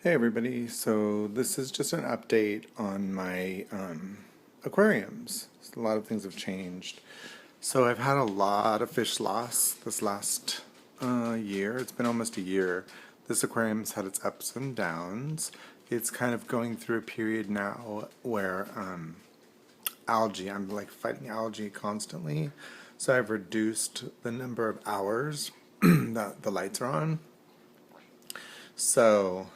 Hey everybody, so this is just an update on my aquariums. A lot of things have changed. So I've had a lot of fish loss this last year. It's been almost a year. This aquarium's had its ups and downs. It's kind of going through a period now where algae, I'm like fighting algae constantly. So I've reduced the number of hours that the lights are on. So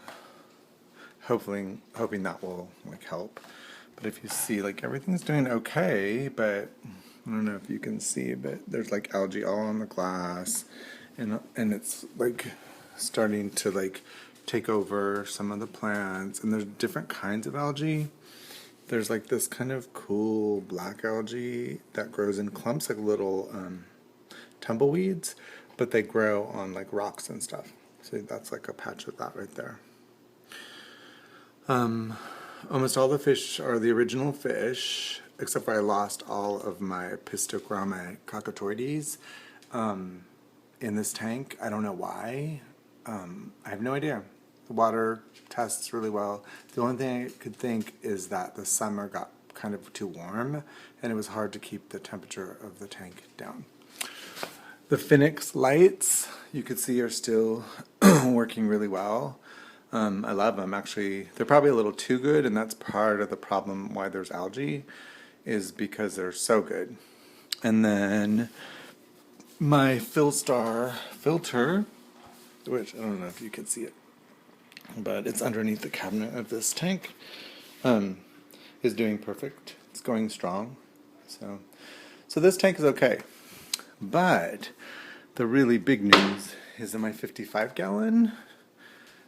hoping that will like help. But if you see, like, everything's doing okay, but I don't know if you can see, but there's like algae all on the glass, and it's like starting to like take over some of the plants, and there's different kinds of algae. There's like this kind of cool black algae that grows in clumps like little tumbleweeds, but they grow on like rocks and stuff. So that's like a patch of that right there. Almost all the fish are the original fish, except for I lost all of my Pistochroma cockatoides in this tank. I don't know why. I have no idea. The water tests really well. The only thing I could think is that the summer got kind of too warm, and it was hard to keep the temperature of the tank down. The Phoenix lights, you could see, are still working really well. I love them, actually. They're probably a little too good, and that's part of the problem why there's algae, is because they're so good. And then my Philstar filter, which I don't know if you can see it, but it's underneath the cabinet of this tank, is doing perfect. It's going strong. So this tank is okay. But the really big news is in my 55-gallon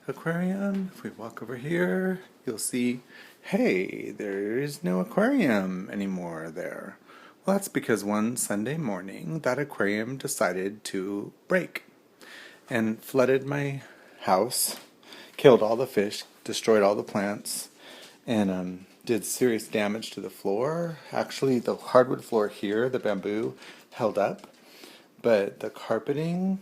aquarium. If we walk over here, you'll see, hey, there is no aquarium anymore there. Well, that's because one Sunday morning that aquarium decided to break and flooded my house, killed all the fish, destroyed all the plants, and did serious damage to the floor. Actually, the hardwood floor here, the bamboo, held up, but the carpeting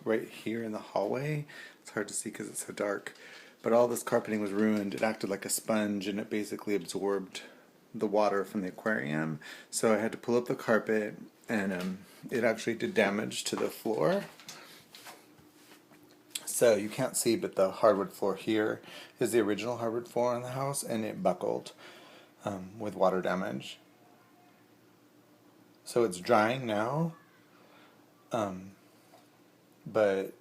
right here in the hallway, it's hard to see because it's so dark, but all this carpeting was ruined. It acted like a sponge, and it basically absorbed the water from the aquarium. So I had to pull up the carpet, and it actually did damage to the floor. So you can't see, but the hardwood floor here is the original hardwood floor in the house, and it buckled with water damage. So it's drying now, but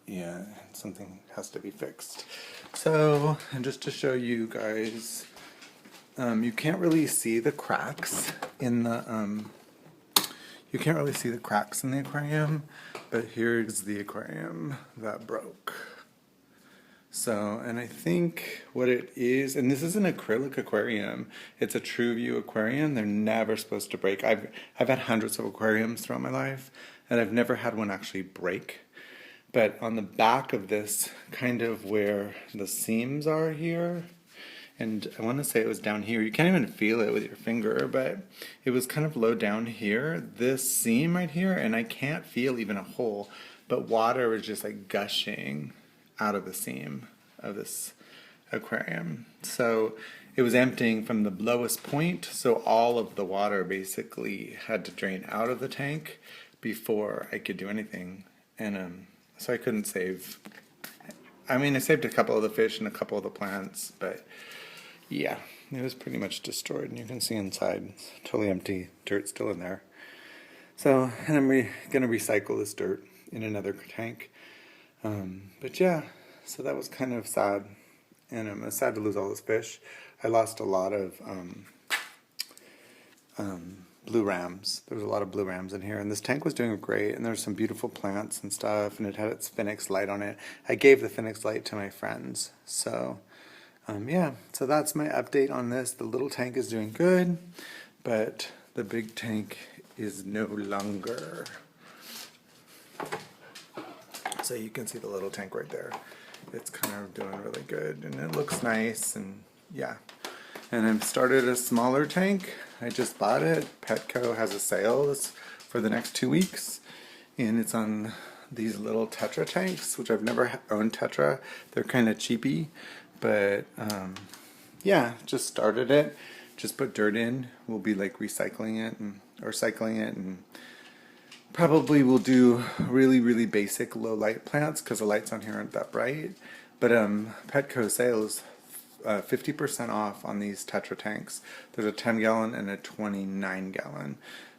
yeah, something has to be fixed. So, and just to show you guys, you can't really see the cracks in the aquarium, but here's the aquarium that broke. So, and I think what it is, and this is an acrylic aquarium, it's a True View aquarium. They're never supposed to break. I've had hundreds of aquariums throughout my life, and I've never had one actually break. But on the back of this, kind of where the seams are here, and I want to say it was down here. You can't even feel it with your finger, but it was kind of low down here, this seam right here, and I can't feel even a hole, but water was just like gushing out of the seam of this aquarium. So it was emptying from the lowest point, so all of the water basically had to drain out of the tank before I could do anything. And so I couldn't save. I mean, I saved a couple of the fish and a couple of the plants, but yeah, it was pretty much destroyed. And you can see inside, it's totally empty. Dirt's still in there. So, and I'm going to recycle this dirt in another tank. But yeah, so that was kind of sad. And I'm sad to lose all those fish. I lost a lot of blue rams. There was a lot of blue rams in here, and this tank was doing great, and there were some beautiful plants and stuff, and it had its Phoenix light on it. I gave the Phoenix light to my friends. So yeah, so that's my update on this. The little tank is doing good, but the big tank is no longer. So you can see the little tank right there. It's kind of doing really good, and it looks nice, and yeah. And I've started a smaller tank. I just bought it. Petco has a sale for the next 2 weeks, and it's on these little Tetra tanks, which I've never owned Tetra. They're kind of cheapy, but yeah, just started it. Just put dirt in. We'll be like recycling it or cycling it, and probably we'll do really basic low light plants because the lights on here aren't that bright. But Petco sales 50% off on these Tetra tanks. There's a 10 gallon and a 29 gallon.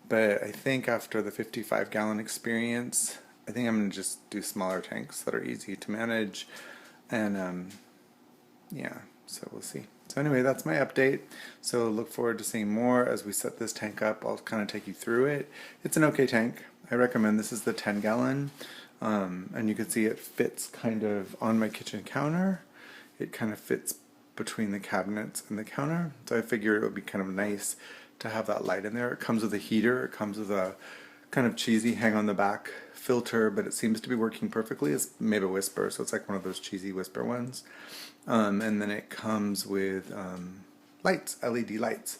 But I think after the 55 gallon experience, I think I'm going to just do smaller tanks that are easy to manage. And yeah, so we'll see. So anyway, that's my update. So look forward to seeing more as we set this tank up. I'll kind of take you through it. It's an okay tank. I recommend. This is the 10 gallon. And you can see it fits kind of on my kitchen counter. It kind of fits between the cabinets and the counter. So I figured it would be kind of nice to have that light in there. It comes with a heater. It comes with a kind of cheesy hang on the back filter, but it seems to be working perfectly. It's made of Whisper, so it's like one of those cheesy Whisper ones. And then it comes with lights, LED lights.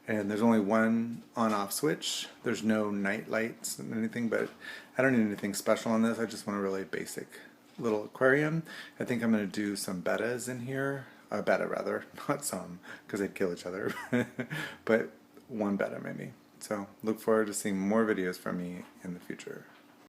And there's only one on-off switch. There's no night lights and anything, but I don't need anything special on this. I just want a really basic little aquarium. I think I'm going to do some bettas in here. A betta rather, not some, because they'd kill each other. But one betta maybe. So look forward to seeing more videos from me in the future.